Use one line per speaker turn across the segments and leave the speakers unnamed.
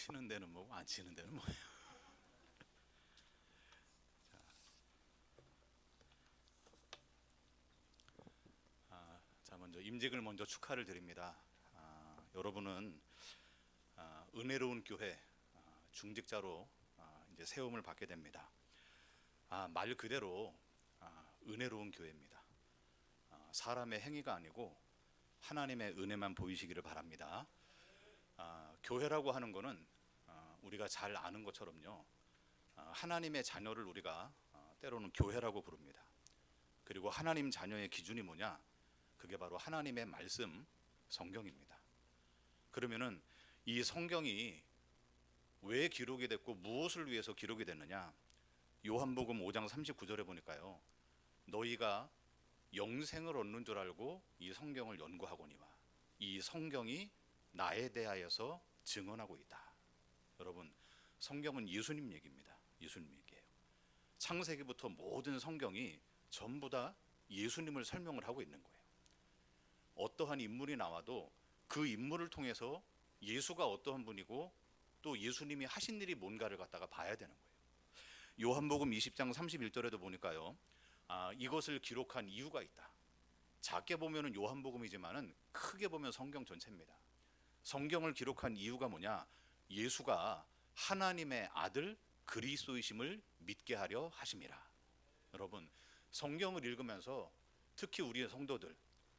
치는 데는 뭐고 안 치는 데는 뭐예요? 자, 먼저 임직을 먼저 축하를 드립니다. 여러분은 은혜로운 교회 중직자로 이제 세움을 받게 됩니다. 말 그대로 은혜로운 교회입니다. 사람의 행위가 아니고 하나님의 은혜만 보이시기를 바랍니다. 교회라고 하는 거는 우리가 잘 아는 것처럼요, 하나님의 자녀를 우리가 때로는 교회라고 부릅니다. 그리고 하나님 자녀의 기준이 뭐냐? 그게 바로 하나님의 말씀, 성경입니다. 그러면은 이 성경이 왜 기록이 됐고 무엇을 위해서 기록이 됐느냐? 요한복음 5장 39절에 보니까요, 너희가 영생을 얻는 줄 알고 이 성경을 연구하거니와 이 성경이 나에 대하여서 증언하고 있다. 여러분, 성경은 예수님 얘기입니다. 예수님 얘기예요. 창세기부터 모든 성경이 전부 다 예수님을 설명을 하고 있는 거예요. 어떠한 인물이 나와도 그 인물을 통해서 예수가 어떠한 분이고 또 예수님이 하신 일이 뭔가를 갖다가 봐야 되는 거예요. 요한복음 20장 31절에도 보니까요, 이것을 기록한 이유가 있다. 작게 보면은 요한복음이지만은 크게 보면 성경 전체입니다. 성경을 기록한 이유가 뭐냐? 예수가 하나님의 아들 그리스도이심을 믿게 하려 하심이라. 여러분, 성경을 읽으면서 특히 우리의 성도들,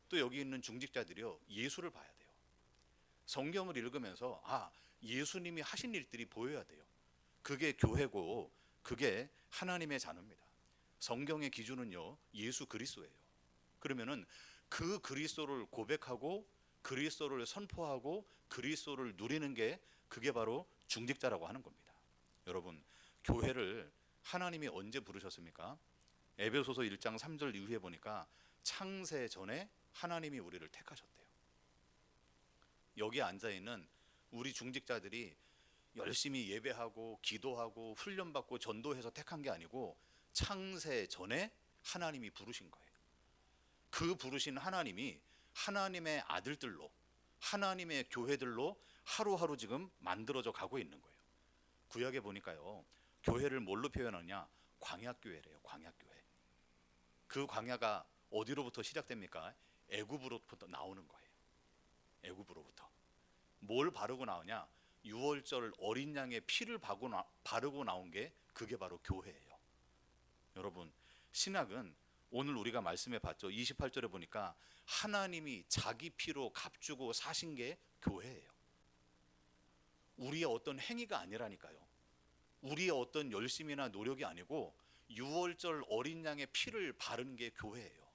또 여기 있는 중직자들이요, 예수를 봐야 돼요. 성경을 읽으면서 예수님이 하신 일들이 보여야 돼요. 그게 교회고 그게 하나님의 자녀입니다. 성경의 기준은요, 예수 그리스도예요. 그러면은 그 그리스도를 고백하고 그리스도를 선포하고 그리스도를 누리는 게 그게 바로 중직자라고 하는 겁니다. 여러분, 교회를 하나님이 언제 부르셨습니까? 에베소서 1장 3절 이후에 보니까 창세 전에 하나님이 우리를 택하셨대요. 여기에 앉아있는 우리 중직자들이 열심히 예배하고 기도하고 훈련받고 전도해서 택한 게 아니고 창세 전에 하나님이 부르신 거예요. 그 부르신 하나님이 하나님의 아들들로, 하나님의 교회들로 하루하루 지금 만들어져 가고 있는 거예요. 구약에 보니까요, 교회를 뭘로 표현하냐? 광야교회래요. 광야교회. 그 광야가 어디로부터 시작됩니까? 애굽으로부터 나오는 거예요. 애굽으로부터. 뭘 바르고 나오냐? 유월절 어린 양의 피를 바르고 나온 게 그게 바로 교회예요. 여러분, 신약은 오늘 우리가 말씀해 봤죠. 28절에 보니까 하나님이 자기 피로 값주고 사신 게 교회예요. 우리의 어떤 행위가 아니라니까요. 우리의 어떤 열심이나 노력이 아니고 유월절 어린 양의 피를 바른 게 교회예요.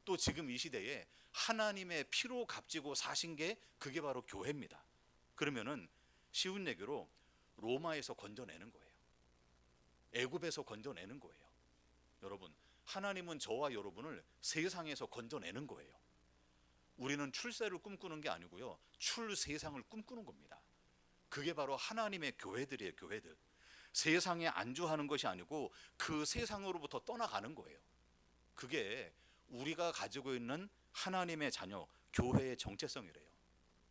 또 지금 이 시대에 하나님의 피로 값지고 사신 게 그게 바로 교회입니다. 그러면은 쉬운 얘기로 로마에서 건져내는 거예요. 애굽에서 건져내는 거예요. 여러분, 하나님은 저와 여러분을 세상에서 건져내는 거예요. 우리는 출세를 꿈꾸는 게 아니고요, 출세상을 꿈꾸는 겁니다. 그게 바로 하나님의 교회들이에요. 교회들. 세상에 안주하는 것이 아니고 그 세상으로부터 떠나가는 거예요. 그게 우리가 가지고 있는 하나님의 자녀, 교회의 정체성이래요.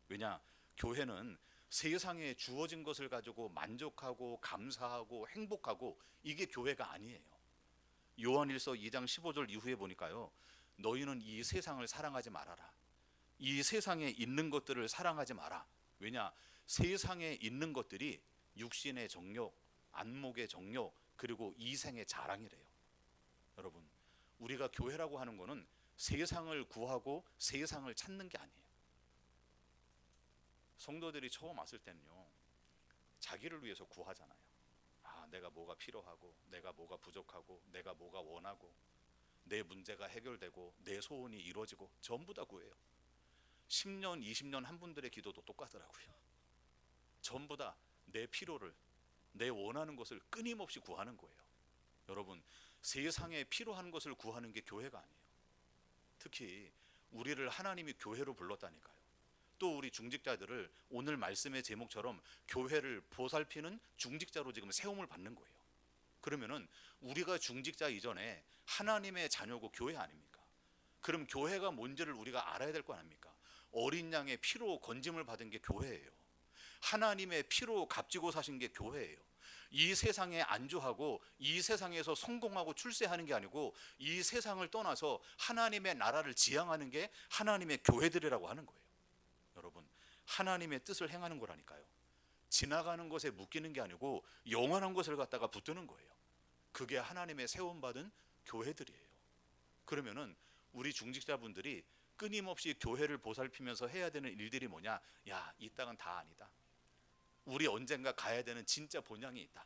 왜냐? 교회는 세상에 주어진 것을 가지고 만족하고 감사하고 행복하고 이게 교회가 아니에요. 요한일서 2장 15절 이후에 보니까요, 너희는 이 세상을 사랑하지 말아라. 이 세상에 있는 것들을 사랑하지 마라. 왜냐? 세상에 있는 것들이 육신의 정욕, 안목의 정욕, 그리고 이생의 자랑이래요. 여러분, 우리가 교회라고 하는 거는 세상을 구하고 세상을 찾는 게 아니에요. 성도들이 처음 왔을 때는요, 자기를 위해서 구하잖아요. 내가 뭐가 필요하고 내가 뭐가 부족하고 내가 뭐가 원하고 내 문제가 해결되고 내 소원이 이루어지고 전부 다 구해요. 10년 20년 한 분들의 기도도 똑같더라고요. 전부 다 내 필요를, 내 원하는 것을 끊임없이 구하는 거예요. 여러분, 세상에 필요한 것을 구하는 게 교회가 아니에요. 특히 우리를 하나님이 교회로 불렀다니까요. 또 우리 중직자들을 오늘 말씀의 제목처럼 교회를 보살피는 중직자로 지금 세움을 받는 거예요. 그러면은 우리가 중직자 이전에 하나님의 자녀고 교회 아닙니까? 그럼 교회가 뭔지를 우리가 알아야 될 거 아닙니까? 어린 양의 피로 건짐을 받은 게 교회예요. 하나님의 피로 값지고 사신 게 교회예요. 이 세상에 안주하고 이 세상에서 성공하고 출세하는 게 아니고 이 세상을 떠나서 하나님의 나라를 지향하는 게 하나님의 교회들이라고 하는 거예요. 여러분, 하나님의 뜻을 행하는 거라니까요. 지나가는 것에 묶이는 게 아니고 영원한 것을 갖다가 붙드는 거예요. 그게 하나님의 세움받은 교회들이에요. 그러면은 우리 중직자분들이 끊임없이 교회를 보살피면서 해야 되는 일들이 뭐냐? 야, 이 땅은 다 아니다. 우리 언젠가 가야 되는 진짜 본향이 있다.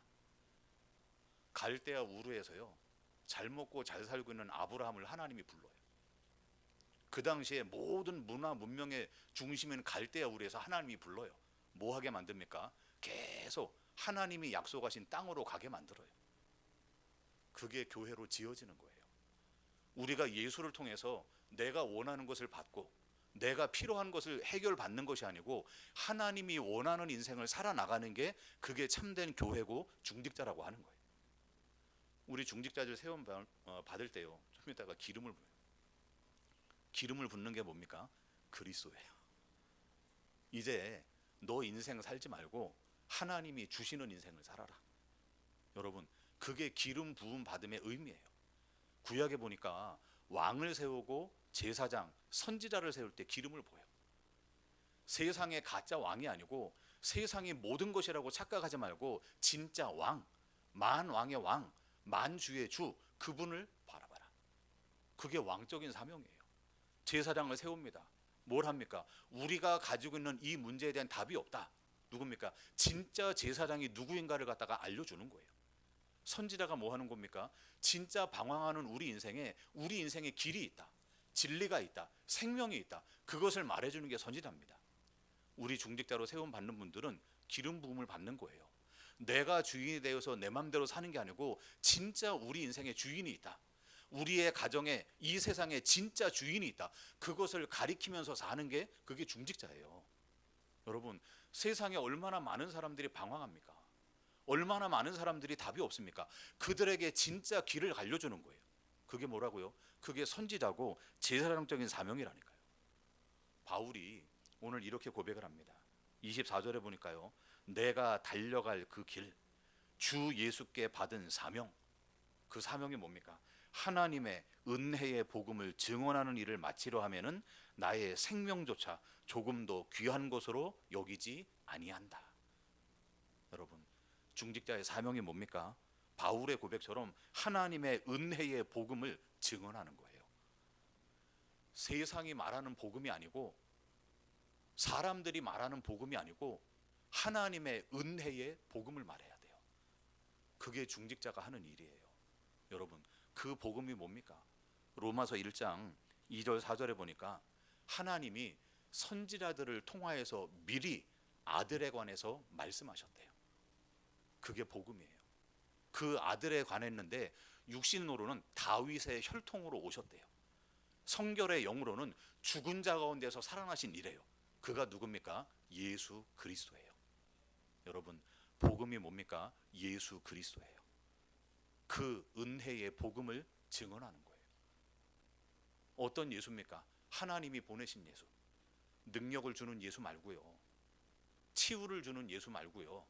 갈대아 우르에서요, 잘 먹고 잘 살고 있는 아브라함을 하나님이 불러요. 그 당시에 모든 문화 문명의 중심인 갈대아 우르에서 하나님이 불러요. 뭐 하게 만듭니까? 계속 하나님이 약속하신 땅으로 가게 만들어요. 그게 교회로 지어지는 거예요. 우리가 예수를 통해서 내가 원하는 것을 받고 내가 필요한 것을 해결받는 것이 아니고 하나님이 원하는 인생을 살아나가는 게 그게 참된 교회고 중직자라고 하는 거예요. 우리 중직자들 세움 받을 때요, 좀 이따가 기름을 부어요. 기름을 붓는 게 뭡니까? 그리스도예요. 이제 너 인생 살지 말고 하나님이 주시는 인생을 살아라. 여러분, 그게 기름 부음 받음의 의미예요. 구약에 보니까 왕을 세우고 제사장, 선지자를 세울 때 기름을 부어요. 세상의 가짜 왕이 아니고 세상이 모든 것이라고 착각하지 말고 진짜 왕, 만왕의 왕, 만주의 주, 그분을 바라봐라. 그게 왕적인 사명이에요. 제사장을 세웁니다. 뭘 합니까? 우리가 가지고 있는 이 문제에 대한 답이 없다. 누굽니까? 진짜 제사장이 누구인가를 갖다가 알려주는 거예요. 선지자가 뭐 하는 겁니까? 진짜 방황하는 우리 인생에 길이 있다, 진리가 있다, 생명이 있다. 그것을 말해주는 게 선지자입니다. 우리 중직자로 세움 받는 분들은 기름 부음을 받는 거예요. 내가 주인이 되어서 내 맘대로 사는 게 아니고 진짜 우리 인생에 주인이 있다. 우리의 가정에 이 세상에 진짜 주인이 있다. 그것을 가리키면서 사는 게 그게 중직자예요. 여러분, 세상에 얼마나 많은 사람들이 방황합니까? 얼마나 많은 사람들이 답이 없습니까? 그들에게 진짜 길을 알려주는 거예요. 그게 뭐라고요? 그게 선지자고 제사장적인 사명이라니까요. 바울이 오늘 이렇게 고백을 합니다. 24절에 보니까요, 내가 달려갈 그 길, 주 예수께 받은 사명, 그 사명이 뭡니까? 하나님의 은혜의 복음을 증언하는 일을 마치려 하면은 나의 생명조차 조금도 귀한 것으로 여기지 아니한다. 여러분, 중직자의 사명이 뭡니까? 바울의 고백처럼 하나님의 은혜의 복음을 증언하는 거예요. 세상이 말하는 복음이 아니고 사람들이 말하는 복음이 아니고 하나님의 은혜의 복음을 말해야 돼요. 그게 중직자가 하는 일이에요. 여러분, 그 복음이 뭡니까? 로마서 1장 2절 4절에 보니까 하나님이 선지자들을 통하여서 미리 아들에 관해서 말씀하셨대요. 그게 복음이에요. 그 아들에 관했는데 육신으로는 다윗의 혈통으로 오셨대요. 성결의 영으로는 죽은 자 가운데서 살아나신 이래요. 그가 누굽니까? 예수 그리스도예요. 여러분, 복음이 뭡니까? 예수 그리스도예요. 그 은혜의 복음을 증언하는 거예요. 어떤 예수입니까? 하나님이 보내신 예수. 능력을 주는 예수 말고요, 치유를 주는 예수 말고요,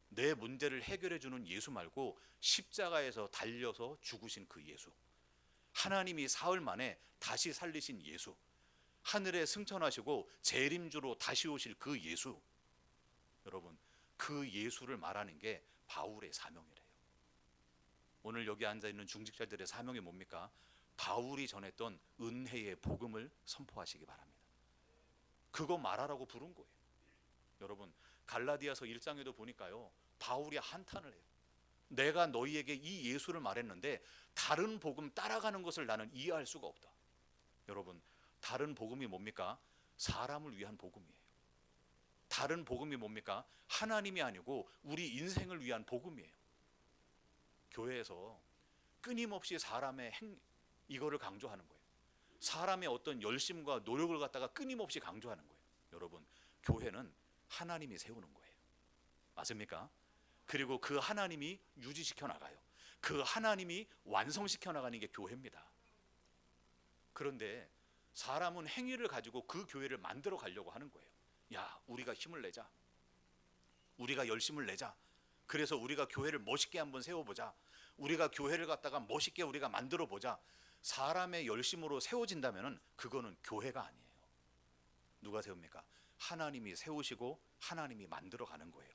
내 문제를 해결해 주는 예수 말고 십자가에서 달려서 죽으신 그 예수, 하나님이 사흘 만에 다시 살리신 예수, 하늘에 승천하시고 재림주로 다시 오실 그 예수. 여러분, 그 예수를 말하는 게 바울의 사명이래요. 오늘 여기 앉아있는 중직자들의 사명이 뭡니까? 바울이 전했던 은혜의 복음을 선포하시기 바랍니다. 그거 말하라고 부른 거예요. 여러분, 갈라디아서 1장에도 보니까요, 바울이 한탄을 해요. 내가 너희에게 이 예수를 말했는데 다른 복음 따라가는 것을 나는 이해할 수가 없다. 여러분, 다른 복음이 뭡니까? 사람을 위한 복음이에요. 다른 복음이 뭡니까? 하나님이 아니고 우리 인생을 위한 복음이에요. 교회에서 끊임없이 사람의 이거를 강조하는 거예요. 사람의 어떤 열심과 노력을 갖다가 끊임없이 강조하는 거예요. 여러분, 교회는 하나님이 세우는 거예요. 맞습니까? 그리고 그 하나님이 유지시켜 나가요. 그 하나님이 완성시켜 나가는 게 교회입니다. 그런데 사람은 행위를 가지고 그 교회를 만들어 가려고 하는 거예요. 야, 우리가 힘을 내자. 우리가 열심을 내자. 그래서 우리가 교회를 멋있게 한번 세워보자. 우리가 교회를 갖다가 멋있게 우리가 만들어 보자. 사람의 열심으로 세워진다면 그거는 교회가 아니에요. 누가 세웁니까? 하나님이 세우시고 하나님이 만들어 가는 거예요.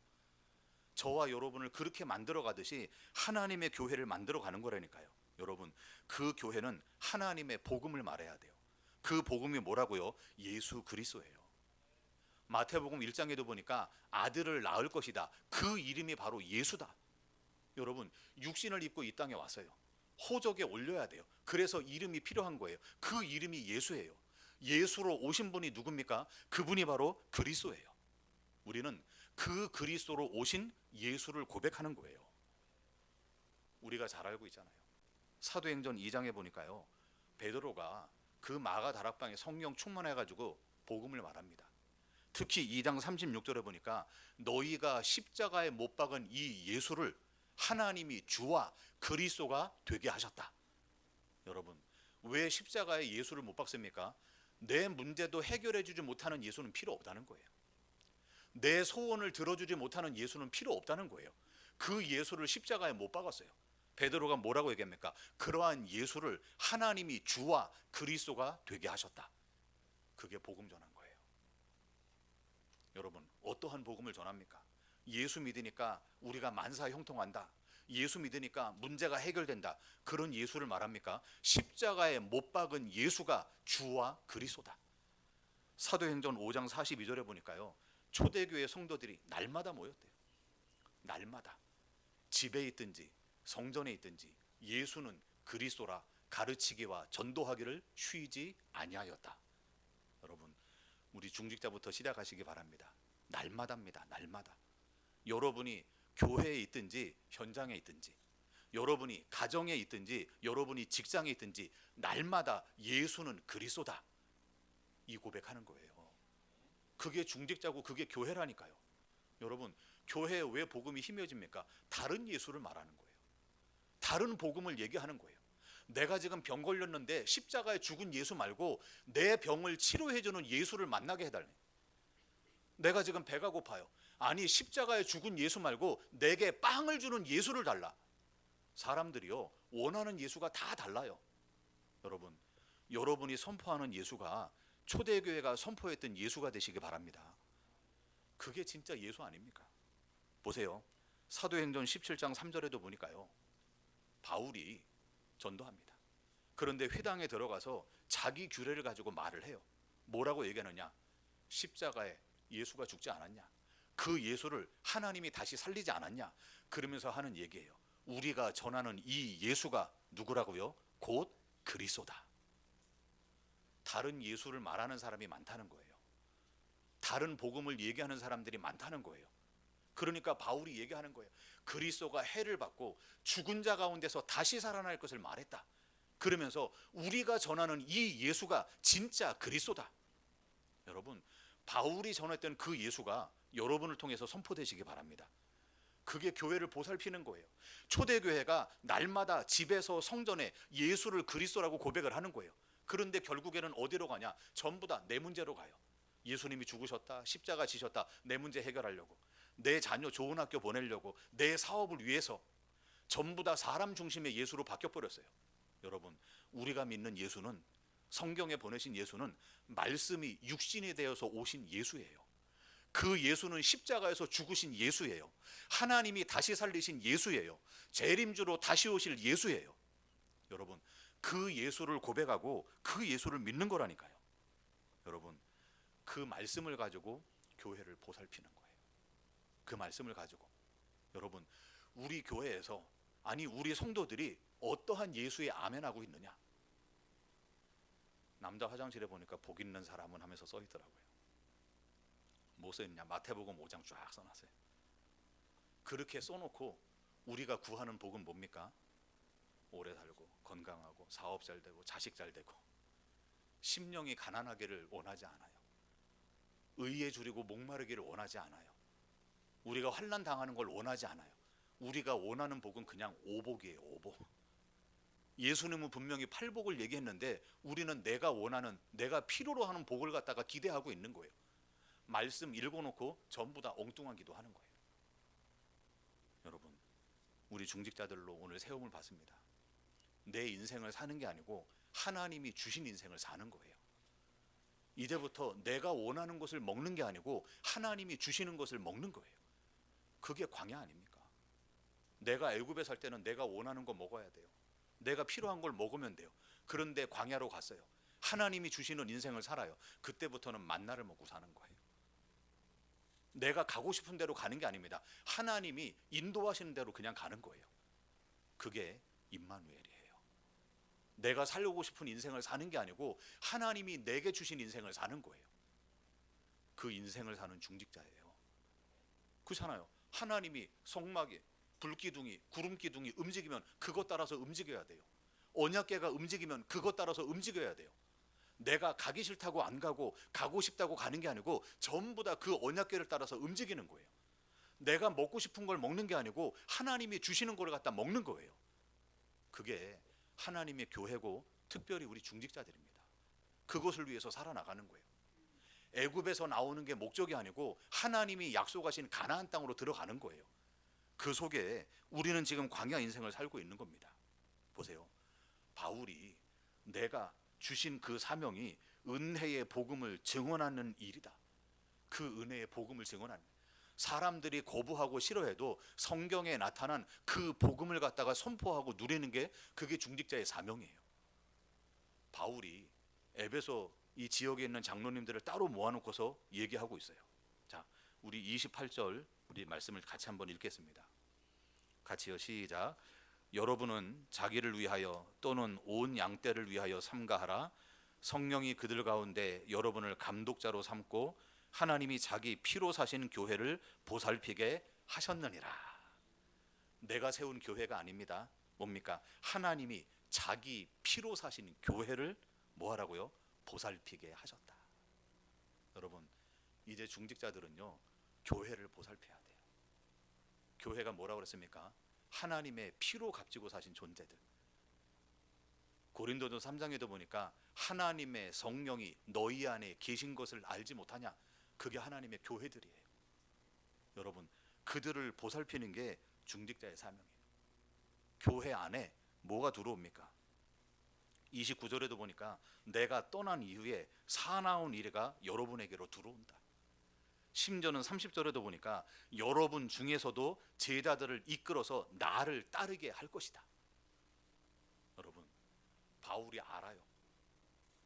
저와 여러분을 그렇게 만들어 가듯이 하나님의 교회를 만들어 가는 거라니까요. 여러분, 그 교회는 하나님의 복음을 말해야 돼요. 그 복음이 뭐라고요? 예수 그리스도예요. 마태복음 1장에도 보니까 아들을 낳을 것이다. 그 이름이 바로 예수다. 여러분, 육신을 입고 이 땅에 왔어요. 호적에 올려야 돼요. 그래서 이름이 필요한 거예요. 그 이름이 예수예요. 예수로 오신 분이 누굽니까? 그분이 바로 그리스도예요. 우리는 그 그리스도로 오신 예수를 고백하는 거예요. 우리가 잘 알고 있잖아요. 사도행전 2장에 보니까요, 베드로가 그 마가 다락방에 성령 충만해가지고 복음을 말합니다. 특히 2장 36절에 보니까 너희가 십자가에 못 박은 이 예수를 하나님이 주와 그리스도가 되게 하셨다. 여러분, 왜 십자가에 예수를 못 박습니까? 내 문제도 해결해 주지 못하는 예수는 필요 없다는 거예요. 내 소원을 들어주지 못하는 예수는 필요 없다는 거예요. 그 예수를 십자가에 못 박았어요. 베드로가 뭐라고 얘기합니까? 그러한 예수를 하나님이 주와 그리스도가 되게 하셨다. 그게 복음 전한 거예요. 여러분, 어떠한 복음을 전합니까? 예수 믿으니까 우리가 만사 형통한다. 예수 믿으니까 문제가 해결된다. 그런 예수를 말합니까? 십자가에 못 박은 예수가 주와 그리스도다. 사도행전 5장 42절에 보니까요, 초대교회 성도들이 날마다 모였대요. 날마다 집에 있든지 성전에 있든지 예수는 그리스도라 가르치기와 전도하기를 쉬지 아니하였다. 여러분, 우리 중직자부터 시작하시기 바랍니다. 날마다입니다. 날마다. 여러분이 교회에 있든지 현장에 있든지, 여러분이 가정에 있든지 여러분이 직장에 있든지 날마다 예수는 그리스도다, 이 고백하는 거예요. 그게 중직자고 그게 교회라니까요. 여러분, 교회에 왜 복음이 희미해집니까? 다른 예수를 말하는 거예요. 다른 복음을 얘기하는 거예요. 내가 지금 병 걸렸는데 십자가에 죽은 예수 말고 내 병을 치료해주는 예수를 만나게 해달래. 내가 지금 배가 고파요. 아니, 십자가에 죽은 예수 말고 내게 빵을 주는 예수를 달라. 사람들이요, 원하는 예수가 다 달라요. 여러분, 여러분이 선포하는 예수가 초대교회가 선포했던 예수가 되시기 바랍니다. 그게 진짜 예수 아닙니까? 보세요. 사도행전 17장 3절에도 보니까요, 바울이 전도합니다. 그런데 회당에 들어가서 자기 규례를 가지고 말을 해요. 뭐라고 얘기하느냐? 십자가에 예수가 죽지 않았냐? 그 예수를 하나님이 다시 살리지 않았냐? 그러면서 하는 얘기예요. 우리가 전하는 이 예수가 누구라고요? 곧 그리스도다. 다른 예수를 말하는 사람이 많다는 거예요. 다른 복음을 얘기하는 사람들이 많다는 거예요. 그러니까 바울이 얘기하는 거예요. 그리스도가 해를 받고 죽은 자 가운데서 다시 살아날 것을 말했다. 그러면서 우리가 전하는 이 예수가 진짜 그리스도다. 여러분, 바울이 전했던 그 예수가 여러분을 통해서 선포되시기 바랍니다. 그게 교회를 보살피는 거예요. 초대교회가 날마다 집에서 성전에 예수를 그리스도라고 고백을 하는 거예요. 그런데 결국에는 어디로 가냐? 전부 다 내 문제로 가요. 예수님이 죽으셨다, 십자가 지셨다, 내 문제 해결하려고, 내 자녀 좋은 학교 보내려고, 내 사업을 위해서 전부 다 사람 중심의 예수로 바뀌어버렸어요. 여러분, 우리가 믿는 예수는, 성경에 보내신 예수는 말씀이 육신이 되어서 오신 예수예요. 그 예수는 십자가에서 죽으신 예수예요. 하나님이 다시 살리신 예수예요. 재림주로 다시 오실 예수예요. 여러분, 그 예수를 고백하고 그 예수를 믿는 거라니까요. 여러분, 그 말씀을 가지고 교회를 보살피는 거예요. 그 말씀을 가지고. 여러분, 우리 교회에서, 아니 우리 성도들이 어떠한 예수에 아멘하고 있느냐? 남자 화장실에 보니까 복 있는 사람은 하면서 써 있더라고요. 뭐 써 있냐? 마태복음 5장 쫙 써놨어요. 그렇게 써놓고 우리가 구하는 복은 뭡니까? 오래 살고 건강하고 사업 잘 되고 자식 잘 되고, 심령이 가난하기를 원하지 않아요. 의에 줄이고 목마르기를 원하지 않아요. 우리가 환난 당하는 걸 원하지 않아요. 우리가 원하는 복은 그냥 오복이에요. 오복. 예수님은 분명히 팔복을 얘기했는데 우리는 내가 원하는, 내가 필요로 하는 복을 갖다가 기대하고 있는 거예요. 말씀 읽어놓고 전부 다 엉뚱한 기도하는 거예요. 우리 중직자들로 오늘 세움을 받습니다. 내 인생을 사는 게 아니고 하나님이 주신 인생을 사는 거예요. 이제부터 내가 원하는 것을 먹는 게 아니고 하나님이 주시는 것을 먹는 거예요. 그게 광야 아닙니까? 내가 애굽에 살 때는 내가 원하는 거 먹어야 돼요. 내가 필요한 걸 먹으면 돼요. 그런데 광야로 갔어요. 하나님이 주시는 인생을 살아요. 그때부터는 만나를 먹고 사는 거예요. 내가 가고 싶은 대로 가는 게 아닙니다. 하나님이 인도하시는 대로 그냥 가는 거예요. 그게 임마누엘이에요. 내가 살고 싶은 인생을 사는 게 아니고 하나님이 내게 주신 인생을 사는 거예요. 그 인생을 사는 중직자예요. 그렇잖아요. 하나님이 성막에 불기둥이 구름기둥이 움직이면 그것 따라서 움직여야 돼요. 언약궤가 움직이면 그것 따라서 움직여야 돼요. 내가 가기 싫다고 안 가고 가고 싶다고 가는 게 아니고 전부 다 그 언약궤를 따라서 움직이는 거예요. 내가 먹고 싶은 걸 먹는 게 아니고 하나님이 주시는 걸 갖다 먹는 거예요. 그게 하나님의 교회고 특별히 우리 중직자들입니다. 그것을 위해서 살아나가는 거예요. 애굽에서 나오는 게 목적이 아니고 하나님이 약속하신 가나안 땅으로 들어가는 거예요. 그 속에 우리는 지금 광야 인생을 살고 있는 겁니다. 보세요. 바울이 내가 주신 그 사명이 은혜의 복음을 증언하는 일이다. 그 은혜의 복음을 증언하는, 사람들이 거부하고 싫어해도 성경에 나타난 그 복음을 갖다가 선포하고 누리는 게 그게 중직자의 사명이에요. 바울이 에베소 이 지역에 있는 장로님들을 따로 모아놓고서 얘기하고 있어요. 자, 우리 28절 우리 말씀을 같이 한번 읽겠습니다. 같이요, 시작. 여러분은 자기를 위하여 또는 온 양떼를 위하여 삼가하라. 성령이 그들 가운데 여러분을 감독자로 삼고 하나님이 자기 피로 사신 교회를 보살피게 하셨느니라. 내가 세운 교회가 아닙니다. 뭡니까? 하나님이 자기 피로 사신 교회를 뭐 하라고요? 보살피게 하셨다. 여러분, 이제 중직자들은요 교회를 보살펴야 돼요. 교회가 뭐라고 그랬습니까? 하나님의 피로 값지고 사신 존재들. 고린도전 3장에도 보니까 하나님의 성령이 너희 안에 계신 것을 알지 못하냐? 그게 하나님의 교회들이에요. 여러분, 그들을 보살피는 게 중직자의 사명이에요. 교회 안에 뭐가 들어옵니까? 29절에도 보니까 내가 떠난 이후에 사나운 이래가 여러분에게로 들어온다. 심지어는 30절에도 보니까 여러분 중에서도 제자들을 이끌어서 나를 따르게 할 것이다. 여러분, 바울이 알아요.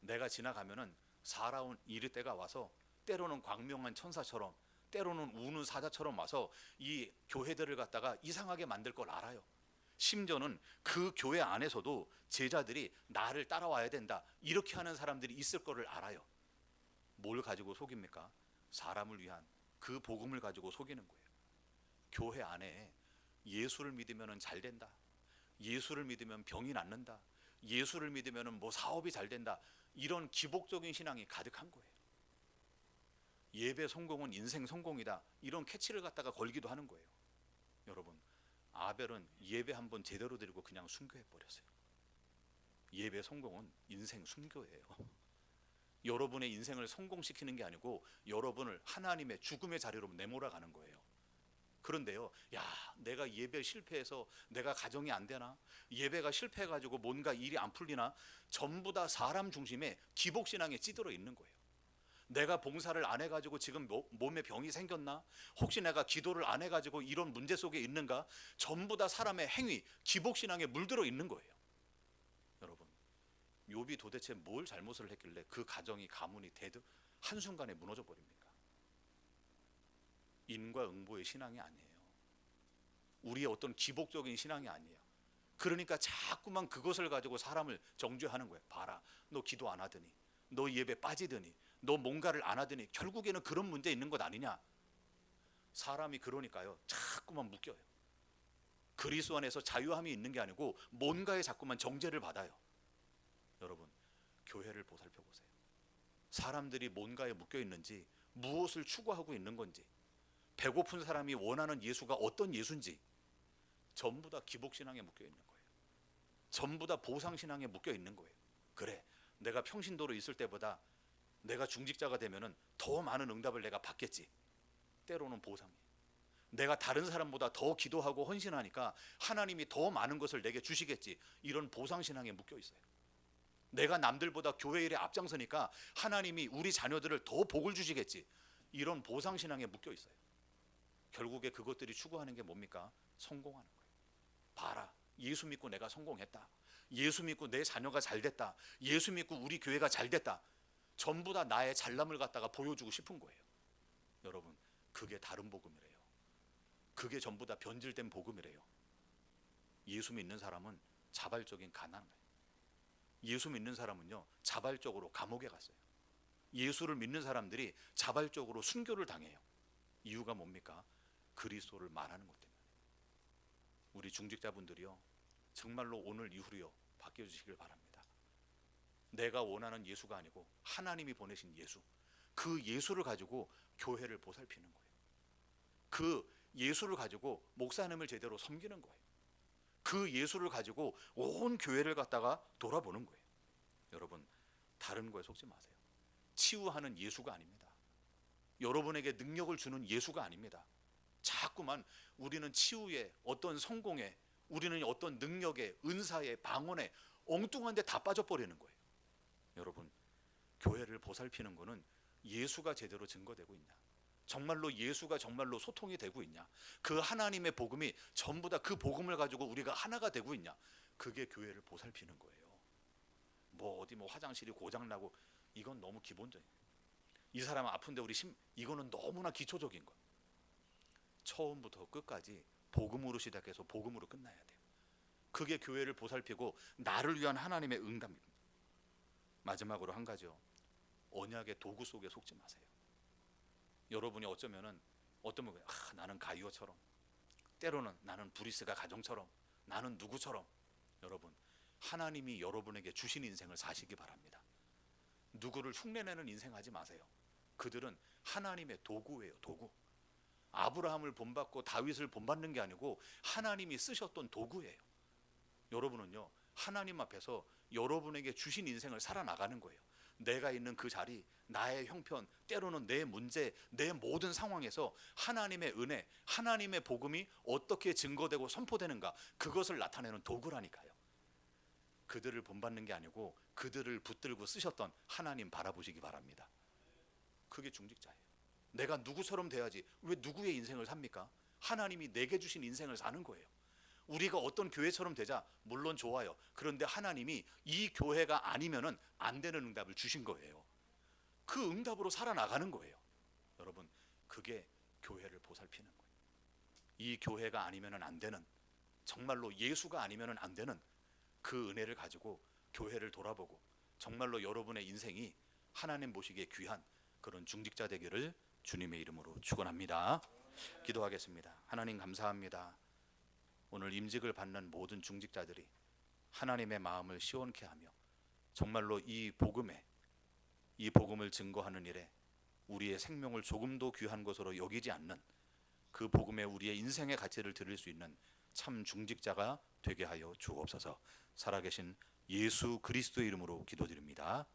내가 지나가면은 사나운 이르 때가 와서 때로는 광명한 천사처럼 때로는 우는 사자처럼 와서 이 교회들을 갖다가 이상하게 만들 걸 알아요. 심지어는 그 교회 안에서도 제자들이 나를 따라와야 된다 이렇게 하는 사람들이 있을 거를 알아요. 뭘 가지고 속입니까? 사람을 위한 그 복음을 가지고 속이는 거예요. 교회 안에 예수를 믿으면 잘 된다, 예수를 믿으면 병이 낫는다, 예수를 믿으면 뭐 사업이 잘 된다, 이런 기복적인 신앙이 가득한 거예요. 예배 성공은 인생 성공이다, 이런 캐치를 갖다가 걸기도 하는 거예요. 여러분, 아벨은 예배 한번 제대로 드리고 그냥 순교해 버렸어요. 예배 성공은 인생 순교예요. 여러분의 인생을 성공시키는 게 아니고 여러분을 하나님의 죽음의 자리로 내몰아가는 거예요. 그런데요, 야, 내가 예배 실패해서 내가 가정이 안 되나? 예배가 실패해가지고 뭔가 일이 안 풀리나? 전부 다 사람 중심의 기복신앙에 찌들어 있는 거예요. 내가 봉사를 안 해가지고 지금 몸에 병이 생겼나? 혹시 내가 기도를 안 해가지고 이런 문제 속에 있는가? 전부 다 사람의 행위, 기복신앙에 물들어 있는 거예요. 여러분, 욥이 도대체 뭘 잘못을 했길래 그 가정이 가문이 한순간에 무너져 버립니까? 인과응보의 신앙이 아니에요. 우리의 어떤 기복적인 신앙이 아니에요. 그러니까 자꾸만 그것을 가지고 사람을 정죄하는 거예요. 봐라, 너 기도 안 하더니, 너 예배 빠지더니, 너 뭔가를 안 하더니 결국에는 그런 문제 있는 것 아니냐? 사람이 그러니까요 자꾸만 묶여요. 그리스도 안에서 자유함이 있는 게 아니고 뭔가에 자꾸만 정죄를 받아요. 여러분, 교회를 보살펴 보세요. 사람들이 뭔가에 묶여 있는지, 무엇을 추구하고 있는 건지, 배고픈 사람이 원하는 예수가 어떤 예수인지, 전부 다 기복신앙에 묶여 있는 거예요. 전부 다 보상신앙에 묶여 있는 거예요. 그래, 내가 평신도로 있을 때보다 내가 중직자가 되면은 더 많은 응답을 내가 받겠지. 때로는 보상이에요. 내가 다른 사람보다 더 기도하고 헌신하니까 하나님이 더 많은 것을 내게 주시겠지, 이런 보상신앙에 묶여 있어요. 내가 남들보다 교회 일에 앞장서니까 하나님이 우리 자녀들을 더 복을 주시겠지, 이런 보상신앙에 묶여 있어요. 결국에 그것들이 추구하는 게 뭡니까? 성공하는 거예요. 봐라, 예수 믿고 내가 성공했다, 예수 믿고 내 자녀가 잘 됐다, 예수 믿고 우리 교회가 잘 됐다, 전부 다 나의 잘남을 갖다가 보여주고 싶은 거예요. 여러분, 그게 다른 복음이래요. 그게 전부 다 변질된 복음이래요. 예수 믿는 사람은 자발적인 가난이에요. 예수 믿는 사람은요, 자발적으로 감옥에 갔어요. 예수를 믿는 사람들이 자발적으로 순교를 당해요. 이유가 뭡니까? 그리스도를 말하는 것 때문에. 우리 중직자분들이요, 정말로 오늘 이후로요 바뀌어 주시길 바랍니다. 내가 원하는 예수가 아니고 하나님이 보내신 예수, 그 예수를 가지고 교회를 보살피는 거예요. 그 예수를 가지고 목사님을 제대로 섬기는 거예요. 그 예수를 가지고 온 교회를 갖다가 돌아보는 거예요. 여러분, 다른 거에 속지 마세요. 치유하는 예수가 아닙니다. 여러분에게 능력을 주는 예수가 아닙니다. 자꾸만 우리는 치유에, 어떤 성공에, 우리는 어떤 능력에, 은사에, 방언에 엉뚱한 데 다 빠져버리는 거예요. 여러분, 교회를 보살피는 거는 예수가 제대로 증거되고 있냐, 정말로 예수가 정말로 소통이 되고 있냐, 그 하나님의 복음이 전부 다 그 복음을 가지고 우리가 하나가 되고 있냐, 그게 교회를 보살피는 거예요. 뭐 어디 뭐 화장실이 고장나고, 이건 너무 기본적이에요. 이 사람 아픈데 이거는 너무나 기초적인 거. 처음부터 끝까지 복음으로 시작해서 복음으로 끝나야 돼요. 그게 교회를 보살피고 나를 위한 하나님의 응답입니다. 마지막으로 한 가지요, 언약의 도구 속에 속지 마세요. 여러분이 어쩌면은 어떤 분이 나는 가이오처럼, 때로는 나는 브리스가 가정처럼, 나는 누구처럼. 여러분, 하나님이 여러분에게 주신 인생을 사시기 바랍니다. 누구를 흉내내는 인생 하지 마세요. 그들은 하나님의 도구예요, 도구. 아브라함을 본받고 다윗을 본받는 게 아니고 하나님이 쓰셨던 도구예요. 여러분은요, 하나님 앞에서 여러분에게 주신 인생을 살아나가는 거예요. 내가 있는 그 자리, 나의 형편, 때로는 내 문제, 내 모든 상황에서 하나님의 은혜, 하나님의 복음이 어떻게 증거되고 선포되는가, 그것을 나타내는 도구라니까요. 그들을 본받는 게 아니고 그들을 붙들고 쓰셨던 하나님 바라보시기 바랍니다. 그게 중직자예요. 내가 누구처럼 돼야지, 왜 누구의 인생을 삽니까? 하나님이 내게 주신 인생을 사는 거예요. 우리가 어떤 교회처럼 되자 물론 좋아요. 그런데 하나님이 이 교회가 아니면은 안 되는 응답을 주신 거예요. 그 응답으로 살아나가는 거예요. 여러분, 그게 교회를 보살피는 거예요. 이 교회가 아니면은 안 되는, 정말로 예수가 아니면은 안 되는 그 은혜를 가지고 교회를 돌아보고 정말로 여러분의 인생이 하나님 보시기에 귀한 그런 중직자 되기를 주님의 이름으로 축원합니다. 기도하겠습니다. 하나님 감사합니다. 오늘 임직을 받는 모든 중직자들이 하나님의 마음을 시원케 하며 정말로 이 복음을 증거하는 일에 우리의 생명을 조금도 귀한 것으로 여기지 않는, 그 복음에 우리의 인생의 가치를 드릴 수 있는 참 중직자가 되게 하여 주옵소서. 살아계신 예수 그리스도의 이름으로 기도드립니다.